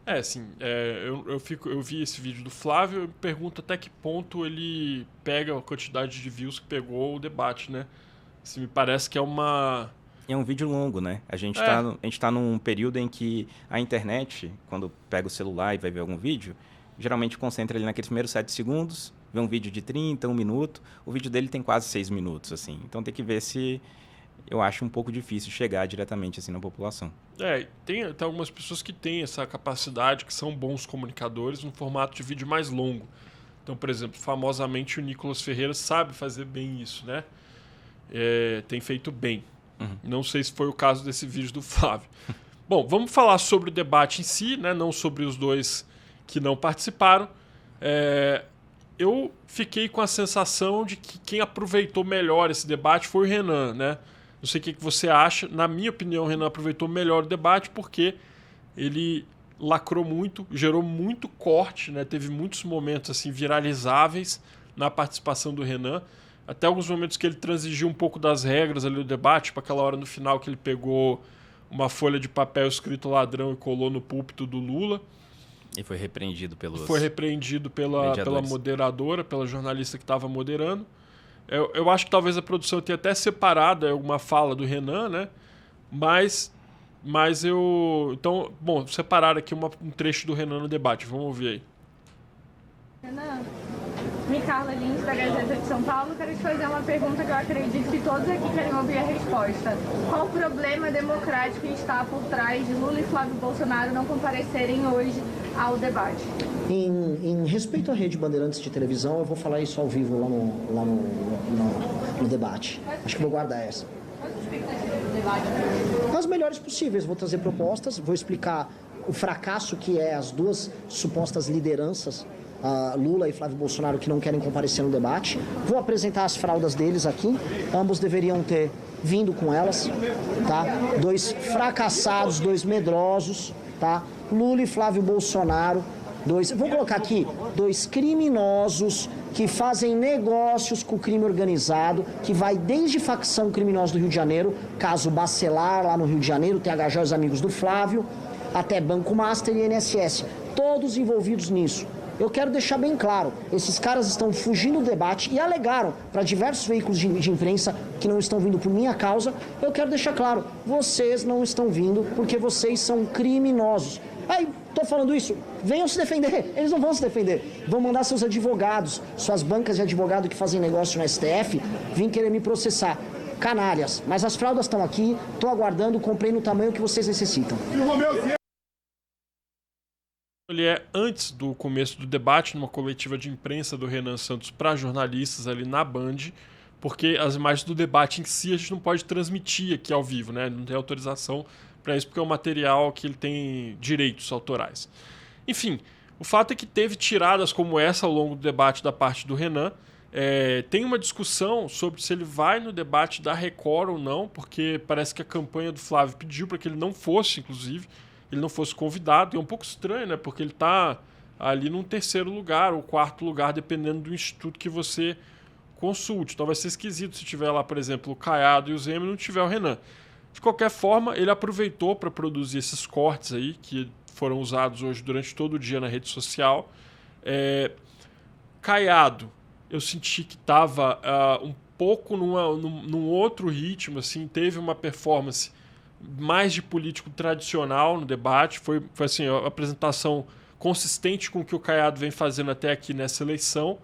Assim, eu vi esse vídeo do Flávio, eu me pergunto até que ponto ele pega a quantidade de views que pegou o debate, né? Assim, me parece que é uma... É um vídeo longo, né? É, A gente tá num período em que a internet, quando pega o celular e vai ver algum vídeo, geralmente concentra ali naqueles primeiros 7 segundos, vê um vídeo de 30, 1 minuto. O vídeo dele tem quase 6 minutos, assim. Então tem que ver se... Eu acho um pouco difícil chegar diretamente, assim, na população. tem algumas pessoas que têm essa capacidade, que são bons comunicadores, no formato de vídeo mais longo. Então, por exemplo, famosamente o Nicolas Ferreira sabe fazer bem isso, né? Tem feito bem. Uhum. Não sei se foi o caso desse vídeo do Flávio. Bom, vamos falar sobre o debate em si, né? Não sobre os dois que não participaram. Eu fiquei com a sensação de que quem aproveitou melhor esse debate foi o Renan, né? Não sei o que você acha. Na minha opinião, o Renan aproveitou melhor o debate porque ele lacrou muito, gerou muito corte, né? Teve muitos momentos assim viralizáveis na participação do Renan. Até alguns momentos que ele transigiu um pouco das regras ali do debate, tipo aquela hora no final que ele pegou uma folha de papel escrito ladrão e colou no púlpito do Lula. E foi repreendido Foi pelos repreendido pela mediadores. moderadora, pela jornalista que estava moderando. Eu acho que talvez a produção tenha até separado alguma fala do Renan, né? Mas eu. Então, bom, separar aqui um trecho do Renan no debate. Vamos ouvir aí. Renan, Carla Lins, da Gazeta de São Paulo, quero te fazer uma pergunta que eu acredito que todos aqui querem ouvir a resposta. Qual o problema democrático está por trás de Lula e Flávio Bolsonaro não comparecerem hoje ao debate? Em respeito à Rede Bandeirantes de televisão, eu vou falar isso ao vivo lá no debate. Acho que vou guardar essa. Quais as expectativas do debate? As melhores possíveis. Vou trazer propostas, vou explicar o fracasso que é as duas supostas lideranças, Lula e Flávio Bolsonaro, que não querem comparecer no debate. Vou apresentar as fraudas deles aqui. Ambos deveriam ter vindo com elas, tá? Dois fracassados, dois medrosos, tá? Lula e Flávio Bolsonaro, vou colocar aqui, dois criminosos que fazem negócios com o crime organizado, que vai desde facção criminosa do Rio de Janeiro, caso Bacelar lá no Rio de Janeiro, THJ e os amigos do Flávio, até Banco Master e INSS, todos envolvidos nisso. Eu quero deixar bem claro, esses caras estão fugindo do debate e alegaram para diversos veículos de imprensa que não estão vindo por minha causa. Eu quero deixar claro, vocês não estão vindo porque vocês são criminosos. Aí, tô falando isso, venham se defender. Eles não vão se defender. Vão mandar seus advogados, suas bancas de advogado que fazem negócio no STF, vir querer me processar. Canalhas. Mas as fraudas estão aqui, tô aguardando, comprei no tamanho que vocês necessitam. Ele antes do começo do debate, numa coletiva de imprensa do Renan Santos para jornalistas ali na Band, porque as imagens do debate em si a gente não pode transmitir aqui ao vivo, né? Não tem autorização para isso, porque é um material que ele tem direitos autorais. Enfim, o fato é que teve tiradas como essa ao longo do debate da parte do Renan. Tem uma discussão sobre se ele vai no debate da Record ou não, porque parece que a campanha do Flávio pediu para que ele não fosse, inclusive, ele não fosse convidado. E é um pouco estranho, né? Porque ele está ali num terceiro lugar ou quarto lugar, dependendo do instituto que você consulte. Então vai ser esquisito se tiver lá, por exemplo, o Caiado e o Zema e não tiver o Renan. De qualquer forma, ele aproveitou para produzir esses cortes aí, que foram usados hoje durante todo o dia na rede social. Caiado, eu senti que estava um pouco num outro ritmo, assim, teve uma performance mais de político tradicional no debate, foi assim, a apresentação consistente com o que o Caiado vem fazendo até aqui nessa eleição.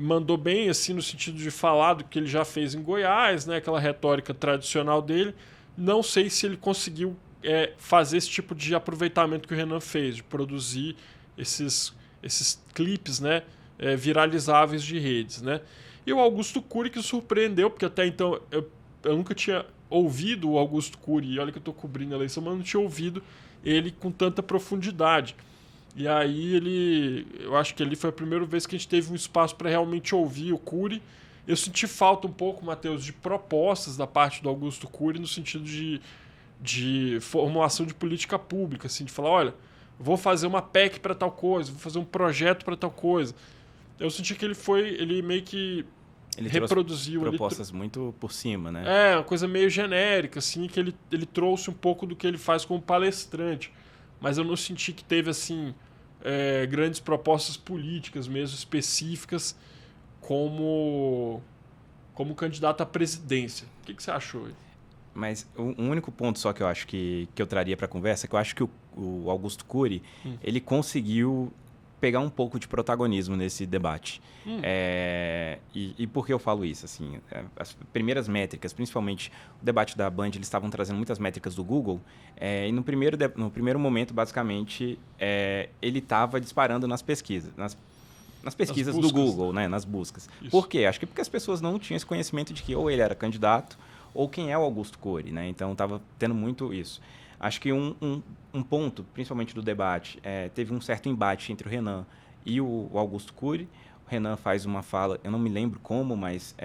Mandou bem, assim, no sentido de falar do que ele já fez em Goiás, né, aquela retórica tradicional dele. Não sei se ele conseguiu fazer esse tipo de aproveitamento que o Renan fez, de produzir esses clipes, né, viralizáveis de redes, né. E o Augusto Cury, que surpreendeu, porque até então eu nunca tinha ouvido o Augusto Cury, e olha que eu estou cobrindo a eleição, mas não tinha ouvido ele com tanta profundidade. E aí eu acho que ali foi a primeira vez que a gente teve um espaço para realmente ouvir o Cury. Eu senti falta um pouco, Matheus, de propostas da parte do Augusto Cury no sentido de formulação de política pública, assim, de falar, olha, vou fazer uma PEC para tal coisa, vou fazer um projeto para tal coisa. Eu senti que ele meio que Ele reproduziu propostas muito por cima, né? uma coisa meio genérica, assim, que ele trouxe um pouco do que ele faz como palestrante. mas eu não senti que teve assim grandes propostas políticas mesmo específicas como candidato à presidência. O que você achou aí? Mas um único ponto só que eu acho que eu traria para a conversa é que eu acho que o Augusto Cury ele conseguiu pegar um pouco de protagonismo nesse debate. E por que eu falo isso? Assim, as primeiras métricas, principalmente o debate da Band, eles estavam trazendo muitas métricas do Google, e no primeiro momento, basicamente, ele estava disparando nas pesquisas, nas pesquisas do Google, né? Nas buscas. Isso. Por quê? Acho que porque as pessoas não tinham esse conhecimento de que ou ele era candidato ou quem é o Augusto Cury, né? Então, estava tendo muito isso. Acho que um ponto, principalmente do debate, teve um certo embate entre o Renan e o Augusto Cury. O Renan faz uma fala, eu não me lembro como, mas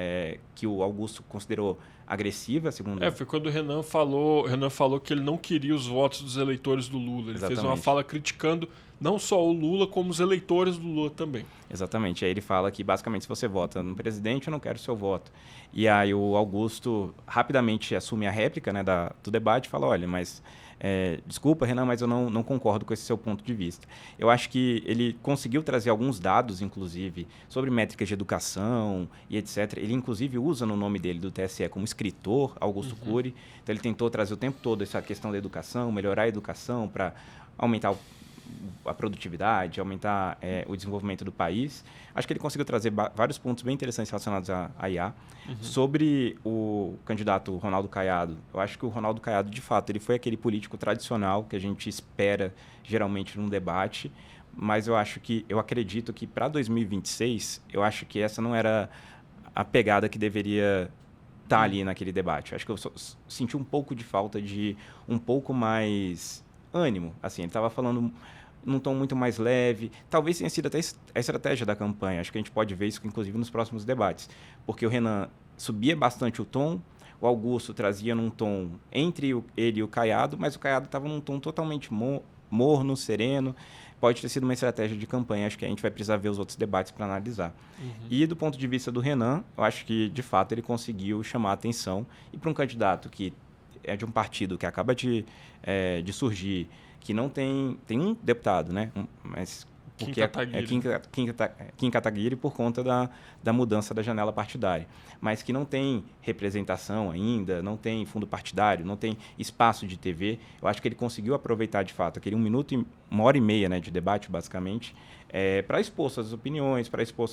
que o Augusto considerou agressiva, segundo... Foi quando o Renan falou que ele não queria os votos dos eleitores do Lula. Ele fez uma fala criticando não só o Lula, como os eleitores do Lula também. Exatamente. Aí ele fala que, basicamente, se você vota no presidente, eu não quero o seu voto. E aí o Augusto rapidamente assume a réplica, né, do debate e fala, olha, mas... desculpa, Renan, mas eu não concordo com esse seu ponto de vista. Eu acho que ele conseguiu trazer alguns dados, inclusive, sobre métricas de educação e etc. Ele, inclusive, usa no nome dele do TSE como escritor, Augusto Cury. Então, ele tentou trazer o tempo todo essa questão da educação, melhorar a educação para aumentar a produtividade, aumentar o desenvolvimento do país. Acho que ele conseguiu trazer vários pontos bem interessantes relacionados à IA. Sobre o candidato Ronaldo Caiado, eu acho que o Ronaldo Caiado, de fato, ele foi aquele político tradicional que a gente espera geralmente num debate, mas eu acredito que para 2026, eu acho que essa não era a pegada que deveria estar ali naquele debate. Eu acho que eu senti um pouco de falta de um pouco mais ânimo. Assim, ele estava falando num tom muito mais leve. Talvez tenha sido até a estratégia da campanha. Acho que a gente pode ver isso, inclusive, nos próximos debates. Porque o Renan subia bastante o tom, o Augusto trazia num tom entre ele e o Caiado, mas o Caiado estava num tom totalmente morno, sereno. Pode ter sido uma estratégia de campanha. Acho que a gente vai precisar ver os outros debates para analisar. E do ponto de vista do Renan, eu acho que, de fato, ele conseguiu chamar a atenção. E para um candidato que é de um partido que acaba de surgir, que não tem um deputado, né? Mas porque Kim Kataguiri por conta da mudança da janela partidária, mas que não tem representação ainda, não tem fundo partidário, não tem espaço de TV. Eu acho que ele conseguiu aproveitar de fato aquele 1 minuto e 1h30, né, de debate, basicamente, para expor suas opiniões, para expor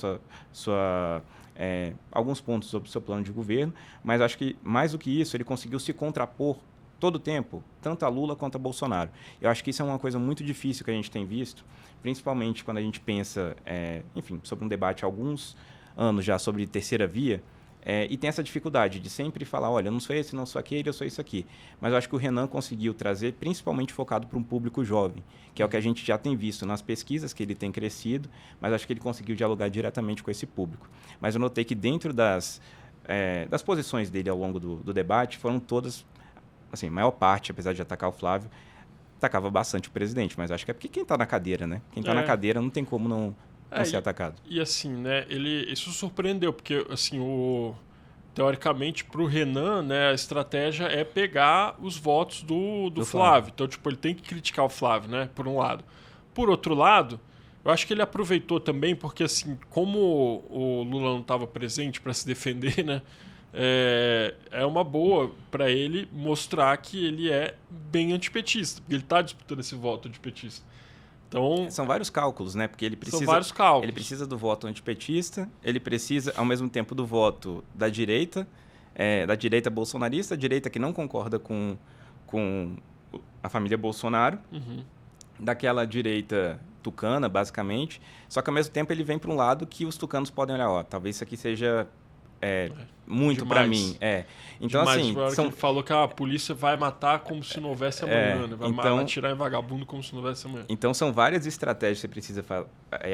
alguns pontos sobre o seu plano de governo, mas acho que mais do que isso, ele conseguiu se contrapor todo o tempo, tanto a Lula quanto a Bolsonaro. Eu acho que isso é uma coisa muito difícil que a gente tem visto, principalmente quando a gente pensa, sobre um debate há alguns anos já sobre terceira via, e tem essa dificuldade de sempre falar, olha, eu não sou esse, não sou aquele, eu sou isso aqui. Mas eu acho que o Renan conseguiu trazer, principalmente focado para um público jovem, que é o que a gente já tem visto nas pesquisas, que ele tem crescido, mas acho que ele conseguiu dialogar diretamente com esse público. Mas eu notei que dentro das posições dele ao longo do debate, foram todas, assim, a maior parte, apesar de atacar o Flávio, atacava bastante o presidente, mas acho que é porque quem está na cadeira, né? Quem está na cadeira não tem como não ser atacado. E assim, né, isso surpreendeu, porque assim, teoricamente, para o Renan, né, a estratégia é pegar os votos do Flávio. Então, tipo, ele tem que criticar o Flávio, né, por um lado. Por outro lado, eu acho que ele aproveitou também, porque assim, como o Lula não estava presente para se defender, né, é uma boa para ele mostrar que ele é bem antipetista, porque ele está disputando esse voto antipetista. Então, são vários cálculos, né? Porque ele precisa, são vários cálculos. Ele precisa do voto antipetista, ele precisa, ao mesmo tempo, do voto da direita bolsonarista, a direita que não concorda com a família Bolsonaro, daquela direita tucana, basicamente. Só que, ao mesmo tempo, ele vem para um lado que os tucanos podem olhar, talvez isso aqui seja muito para mim. Então, demais. assim, ele falou que a polícia vai matar como se não houvesse amanhã, né? Vai atirar em vagabundo como se não houvesse amanhã. Então, são várias estratégias que você precisa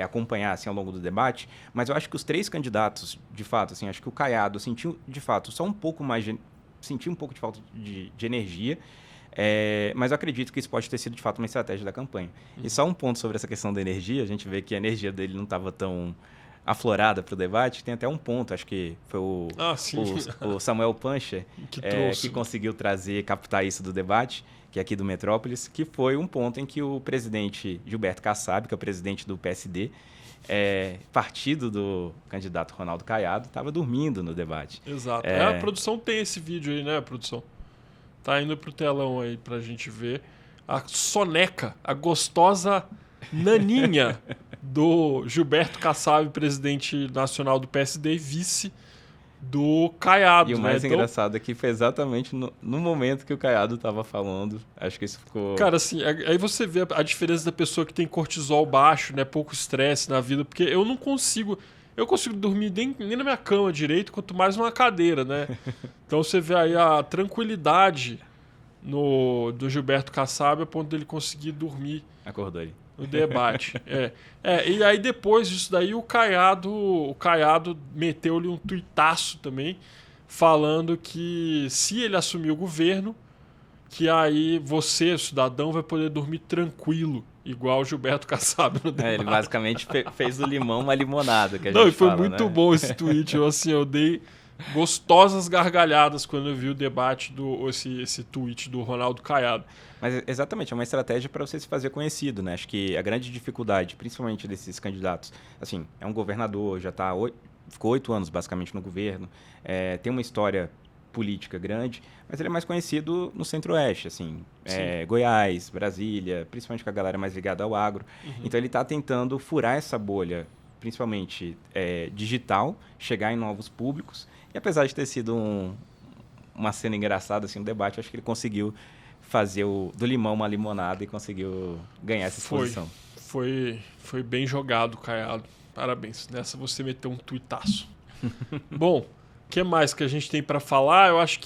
acompanhar assim, ao longo do debate, mas eu acho que os três candidatos, de fato, assim, acho que o Caiado sentiu, de fato, só um pouco mais sentiu um pouco de falta de energia, mas eu acredito que isso pode ter sido, de fato, uma estratégia da campanha. E só um ponto sobre essa questão da energia, a gente vê que a energia dele não estava tão aflorada para o debate, tem até um ponto, acho que foi o Samuel Pancher que conseguiu captar isso do debate, que é aqui do Metrópolis, que foi um ponto em que o presidente Gilberto Kassab, que é o presidente do PSD, partido do candidato Ronaldo Caiado, estava dormindo no debate. Exato. A produção tem esse vídeo aí, né, produção? Tá indo pro telão aí pra gente ver. A soneca, a gostosa naninha do Gilberto Kassab, presidente nacional do PSD e vice do Caiado. E o mais engraçado é que foi exatamente no momento que o Caiado estava falando. Acho que isso ficou... Cara, assim, aí você vê a diferença da pessoa que tem cortisol baixo, né, pouco estresse na vida, porque eu não consigo... Eu consigo dormir nem na minha cama direito, quanto mais numa cadeira, né? Então você vê aí a tranquilidade do Gilberto Kassab a ponto dele conseguir dormir. Acordou aí. No debate. E aí depois disso daí o Caiado meteu-lhe um tuitaço também, falando que se ele assumir o governo, que aí você, cidadão, vai poder dormir tranquilo, igual o Gilberto Kassab no debate. Ele basicamente fez do limão uma limonada, que a gente Não, e foi fala, muito né? bom esse tweet. Eu dei gostosas gargalhadas quando eu vi o debate esse tweet do Ronaldo Caiado. Mas exatamente, é uma estratégia para você se fazer conhecido, né? Acho que a grande dificuldade, principalmente desses candidatos, assim, é um governador, ficou 8 anos basicamente no governo, tem uma história política grande, mas ele é mais conhecido no Centro-Oeste, assim, Goiás, Brasília, principalmente com a galera mais ligada ao agro. Uhum. Então ele está tentando furar essa bolha, principalmente digital, chegar em novos públicos. E apesar de ter sido uma cena engraçada, assim, um debate, acho que ele conseguiu fazer do limão uma limonada e conseguiu ganhar essa exposição. Foi bem jogado, Caiado. Parabéns. Nessa você meteu um tuitaço. Bom, o que mais que a gente tem para falar? Eu acho que